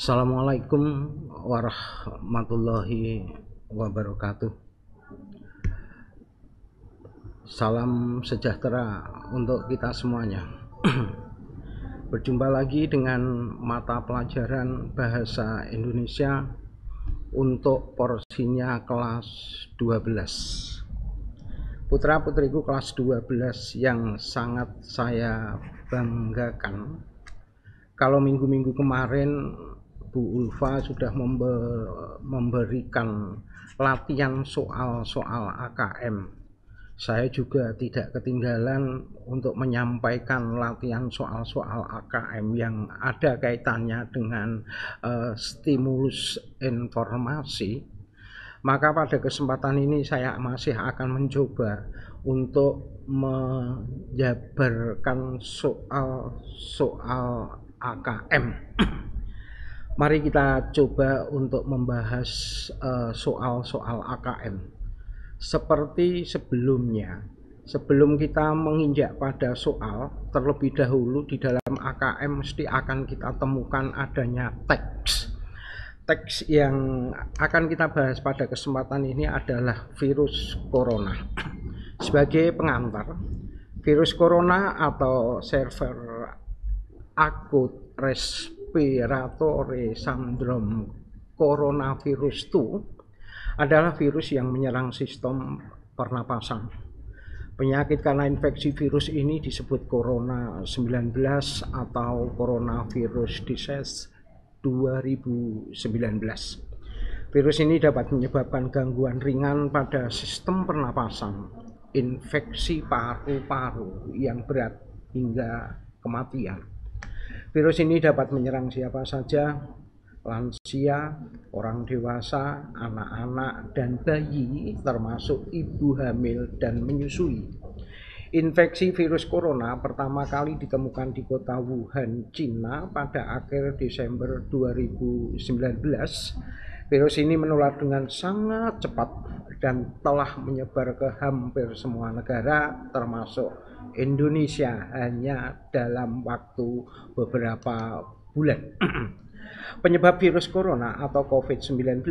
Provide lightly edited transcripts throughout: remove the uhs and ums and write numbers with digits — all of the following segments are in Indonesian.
Assalamualaikum warahmatullahi wabarakatuh. Salam sejahtera untuk kita semuanya. Berjumpa lagi dengan mata pelajaran bahasa Indonesia untuk porsinya kelas 12. Putra-putriku kelas 12 yang sangat saya banggakan. Kalau minggu-minggu kemarin Bu Ulfa sudah memberikan latihan soal-soal AKM. Saya juga tidak ketinggalan untuk menyampaikan latihan soal-soal AKM yang ada kaitannya dengan stimulus informasi. Maka pada kesempatan ini saya masih akan mencoba untuk menjabarkan soal-soal AKM. Mari kita coba untuk membahas soal-soal AKM. Seperti sebelumnya, sebelum kita menginjak pada soal, terlebih dahulu di dalam AKM mesti akan kita temukan adanya teks. Teks yang akan kita bahas pada kesempatan ini adalah virus corona. Sebagai pengantar, virus corona atau severe acute respiratory syndrome coronavirus 2 adalah virus yang menyerang sistem pernapasan. Penyakit karena infeksi virus ini disebut corona 19 atau coronavirus disease 2019. Virus ini dapat menyebabkan gangguan ringan pada sistem pernapasan, infeksi paru-paru yang berat hingga kematian. Virus ini dapat menyerang siapa saja, lansia, orang dewasa, anak-anak, dan bayi, termasuk ibu hamil dan menyusui. Infeksi virus corona pertama kali ditemukan di kota Wuhan, Cina pada akhir Desember 2019. Virus ini menular dengan sangat cepat dan telah menyebar ke hampir semua negara termasuk Indonesia hanya dalam waktu beberapa bulan. Penyebab virus corona atau COVID-19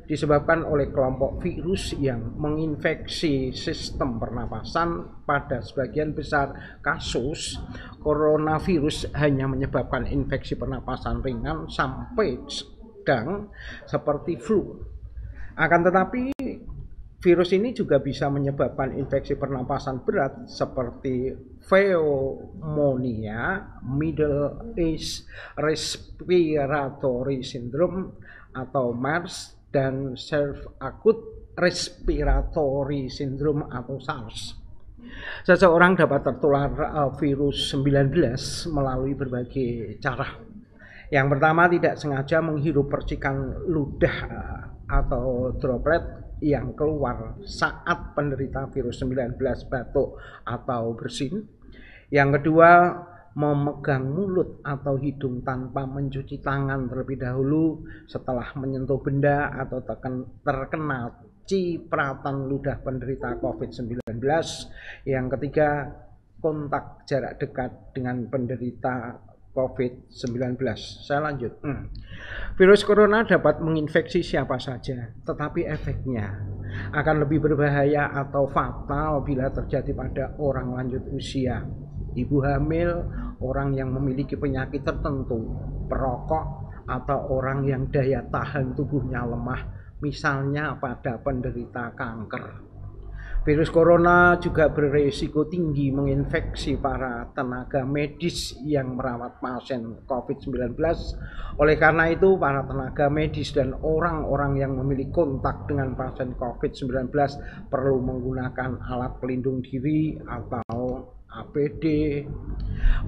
disebabkan oleh kelompok virus yang menginfeksi sistem pernapasan. Pada sebagian besar kasus, coronavirus hanya menyebabkan infeksi pernapasan ringan sampai sedang seperti flu. Akan tetapi virus ini juga bisa menyebabkan infeksi pernapasan berat seperti pneumonia, Middle East Respiratory Syndrome atau MERS, dan Severe Acute Respiratory Syndrome atau SARS. Seseorang dapat tertular virus 19 melalui berbagai cara. Yang pertama, tidak sengaja menghirup percikan ludah atau droplet yang keluar saat penderita virus 19 batuk atau bersin. Yang kedua, memegang mulut atau hidung tanpa mencuci tangan terlebih dahulu setelah menyentuh benda atau terkena cipratan ludah penderita COVID-19. Yang ketiga, kontak jarak dekat dengan penderita COVID-19. Saya lanjut. Virus corona dapat menginfeksi siapa saja, tetapi efeknya akan lebih berbahaya atau fatal bila terjadi pada orang lanjut usia, ibu hamil, orang yang memiliki penyakit tertentu, perokok, atau orang yang daya tahan tubuhnya lemah, misalnya pada penderita kanker. Virus corona juga berisiko tinggi menginfeksi para tenaga medis yang merawat pasien COVID-19. Oleh karena itu, para tenaga medis dan orang-orang yang memiliki kontak dengan pasien COVID-19 perlu menggunakan alat pelindung diri atau APD.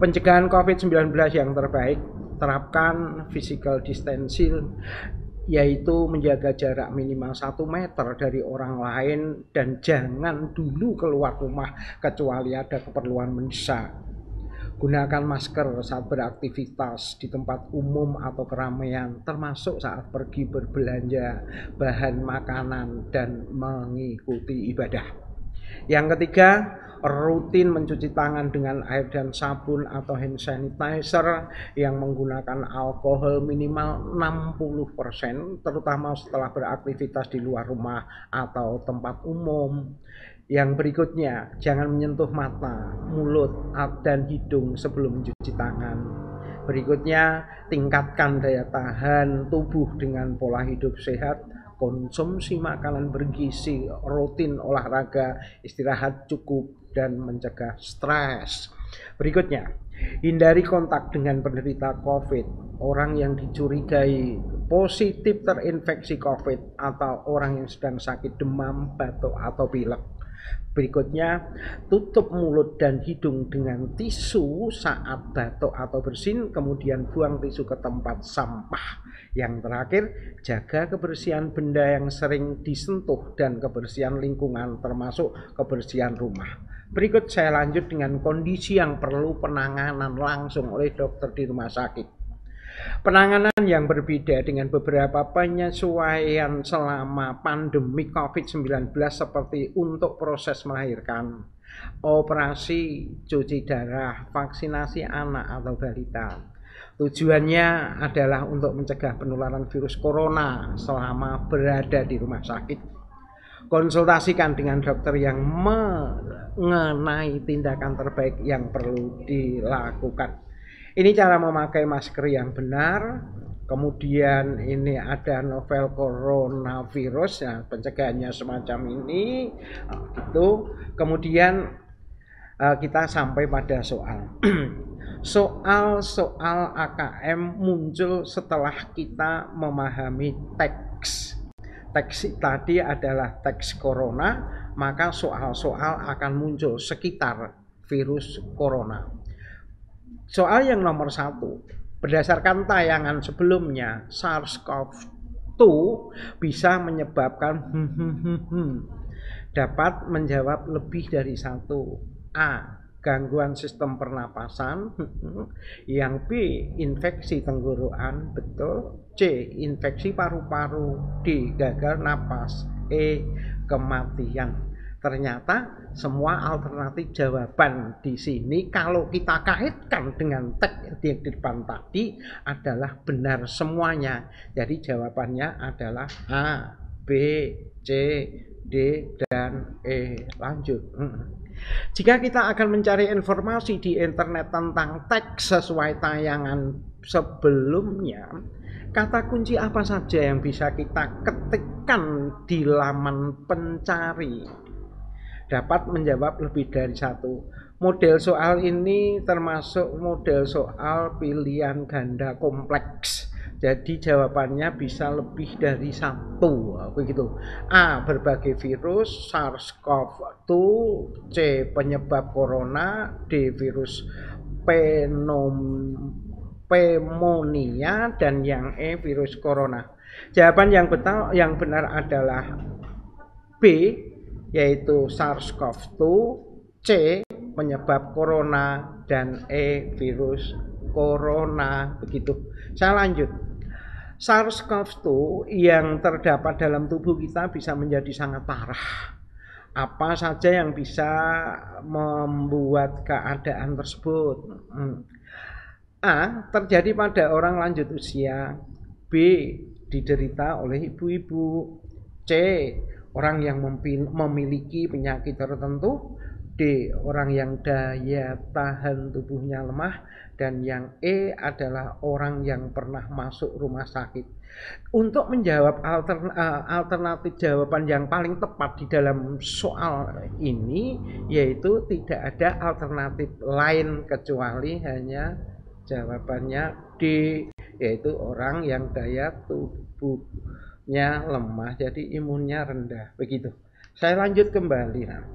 Pencegahan COVID-19 yang terbaik, terapkan physical distancing, yaitu menjaga jarak minimal 1 meter dari orang lain dan jangan dulu keluar rumah kecuali ada keperluan mendesak. Gunakan masker saat beraktivitas di tempat umum atau keramaian, termasuk saat pergi berbelanja bahan makanan dan mengikuti ibadah. Yang ketiga, rutin mencuci tangan dengan air dan sabun atau hand sanitizer yang menggunakan alkohol minimal 60%, terutama setelah beraktivitas di luar rumah atau tempat umum. Yang berikutnya, jangan menyentuh mata, mulut, dan hidung sebelum mencuci tangan. Berikutnya, tingkatkan daya tahan tubuh dengan pola hidup sehat, konsumsi makanan bergizi, rutin olahraga, istirahat cukup, dan mencegah stres. Berikutnya, hindari kontak dengan penderita COVID, orang yang dicurigai positif terinfeksi COVID, atau orang yang sedang sakit demam, batuk, atau pilek. Berikutnya, tutup mulut dan hidung dengan tisu saat batuk atau bersin, kemudian buang tisu ke tempat sampah. Yang terakhir, jaga kebersihan benda yang sering disentuh dan kebersihan lingkungan, termasuk kebersihan rumah. Berikut saya lanjut dengan kondisi yang perlu penanganan langsung oleh dokter di rumah sakit. Penanganan yang berbeda dengan beberapa penyesuaian selama pandemi COVID-19 seperti untuk proses melahirkan, operasi cuci darah, vaksinasi anak atau balita. Tujuannya adalah untuk mencegah penularan virus corona selama berada di rumah sakit. Konsultasikan dengan dokter yang mengenai tindakan terbaik yang perlu dilakukan. Ini cara memakai masker yang benar. Kemudian ini ada novel coronavirus, ya, pencegahannya semacam ini. Gitu. Kemudian kita sampai pada soal. Soal AKM muncul setelah kita memahami teks. Teks tadi adalah teks corona, maka soal-soal akan muncul sekitar virus corona. Soal yang nomor 1, berdasarkan tayangan sebelumnya, SARS-CoV-2 bisa menyebabkan dapat menjawab lebih dari 1. A. Gangguan sistem pernapasan. Yang B. Infeksi tenggorokan. Betul. C. Infeksi paru-paru. D. Gagal napas. E. Kematian. Ternyata semua alternatif jawaban di sini kalau kita kaitkan dengan teks di depan tadi adalah benar semuanya. Jadi jawabannya adalah A, B, C, D, dan E. Lanjut. Jika kita akan mencari informasi di internet tentang teks sesuai tayangan sebelumnya, kata kunci apa saja yang bisa kita ketikkan di laman pencari dapat menjawab lebih dari 1. Model soal ini termasuk model soal pilihan ganda kompleks. Jadi jawabannya bisa lebih dari 1, begitu. A. Berbagai virus, SARS-CoV-2. C. Penyebab corona. D. Virus pneumonia. Dan yang E. Virus corona. Jawaban yang benar adalah B, yaitu SARS-CoV-2, C. Penyebab corona, dan E. Virus corona. Begitu. Saya lanjut. SARS-CoV-2 yang terdapat dalam tubuh kita bisa menjadi sangat parah. Apa saja yang bisa membuat keadaan tersebut? A. Terjadi pada orang lanjut usia. B. Diderita oleh ibu-ibu. C. Orang yang memiliki penyakit tertentu. D. Orang yang daya tahan tubuhnya lemah. Dan yang E adalah orang yang pernah masuk rumah sakit. Untuk menjawab alternatif jawaban yang paling tepat di dalam soal ini, yaitu tidak ada alternatif lain kecuali hanya jawabannya D, yaitu orang yang daya tubuhnya lemah, jadi imunnya rendah. Begitu. Saya lanjut kembali.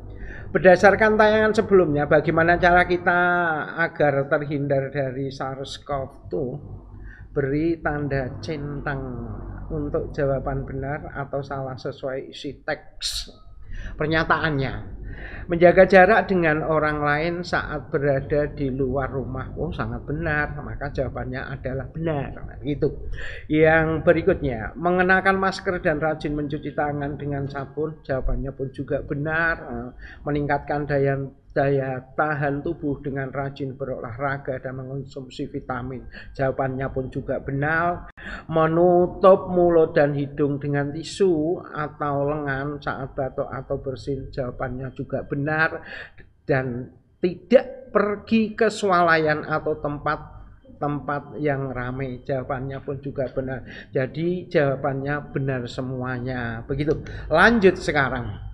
Berdasarkan tayangan sebelumnya, bagaimana cara kita agar terhindar dari SARS-CoV-2? Beri tanda centang untuk jawaban benar atau salah sesuai isi teks. Pernyataannya, menjaga jarak dengan orang lain saat berada di luar rumah. Oh, sangat benar. Maka jawabannya adalah benar. Nah, gitu. Yang berikutnya, mengenakan masker dan rajin mencuci tangan dengan sabun. Jawabannya pun juga benar. Meningkatkan daya tahan tubuh dengan rajin berolahraga dan mengonsumsi vitamin. Jawabannya pun juga benar. Menutup mulut dan hidung dengan tisu atau lengan saat batuk atau bersin. Jawabannya juga benar. Dan tidak pergi ke swalayan atau tempat yang ramai. Jawabannya pun juga benar. Jadi jawabannya benar semuanya. Begitu. Lanjut sekarang.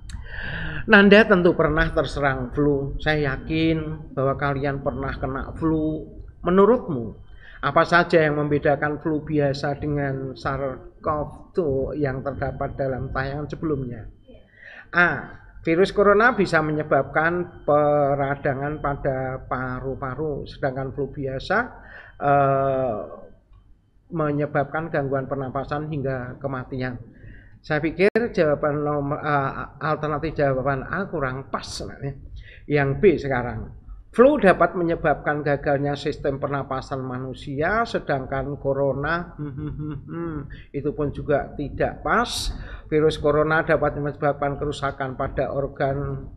Nanda tentu pernah terserang flu. Saya yakin bahwa kalian pernah kena flu. Menurutmu, apa saja yang membedakan flu biasa dengan SARS-CoV-2 yang terdapat dalam tayangan sebelumnya? A. Virus corona bisa menyebabkan peradangan pada paru-paru, sedangkan flu biasa menyebabkan gangguan pernapasan hingga kematian. Saya pikir jawaban alternatif jawaban A kurang pas. Yang B sekarang. Flu dapat menyebabkan gagalnya sistem pernapasan manusia, sedangkan corona itu pun juga tidak pas. Virus corona dapat menyebabkan kerusakan pada organ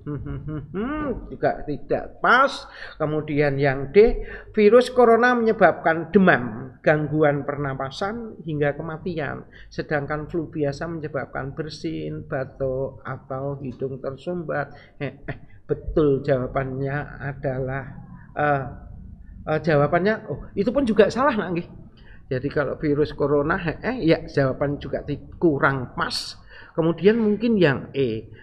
juga tidak pas. Kemudian yang D, virus corona menyebabkan demam, gangguan pernapasan hingga kematian, sedangkan flu biasa menyebabkan bersin, batuk atau hidung tersumbat. Betul, jawabannya adalah itu pun juga salah nggih. Jadi kalau virus corona ya jawaban juga kurang pas. Kemudian mungkin yang E.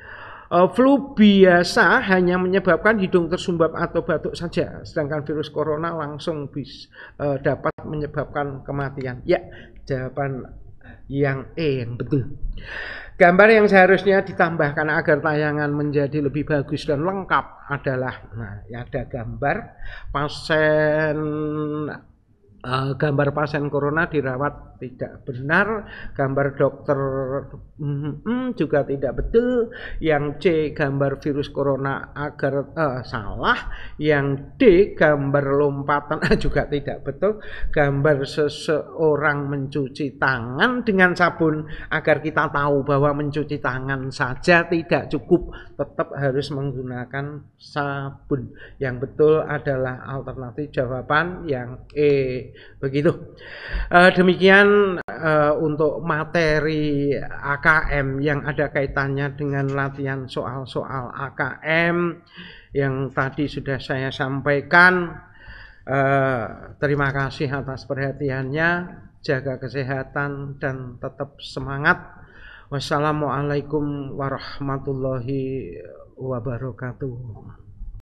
Flu biasa hanya menyebabkan hidung tersumbat atau batuk saja, sedangkan virus corona langsung dapat menyebabkan kematian. Ya, jawaban yang E yang betul. Gambar yang seharusnya ditambahkan agar tayangan menjadi lebih bagus dan lengkap adalah, ada gambar pasien corona dirawat tidak benar, gambar dokter juga tidak betul, yang C gambar virus corona agar salah, yang D gambar lompatan juga tidak betul, gambar seseorang mencuci tangan dengan sabun agar kita tahu bahwa mencuci tangan saja tidak cukup, tetap harus menggunakan sabun. Yang betul adalah alternatif jawaban yang E. Begitu. Demikian untuk materi AKM yang ada kaitannya dengan latihan soal-soal AKM yang tadi sudah saya sampaikan. Terima kasih atas perhatiannya. Jaga kesehatan dan tetap semangat. Wassalamualaikum warahmatullahi wabarakatuh.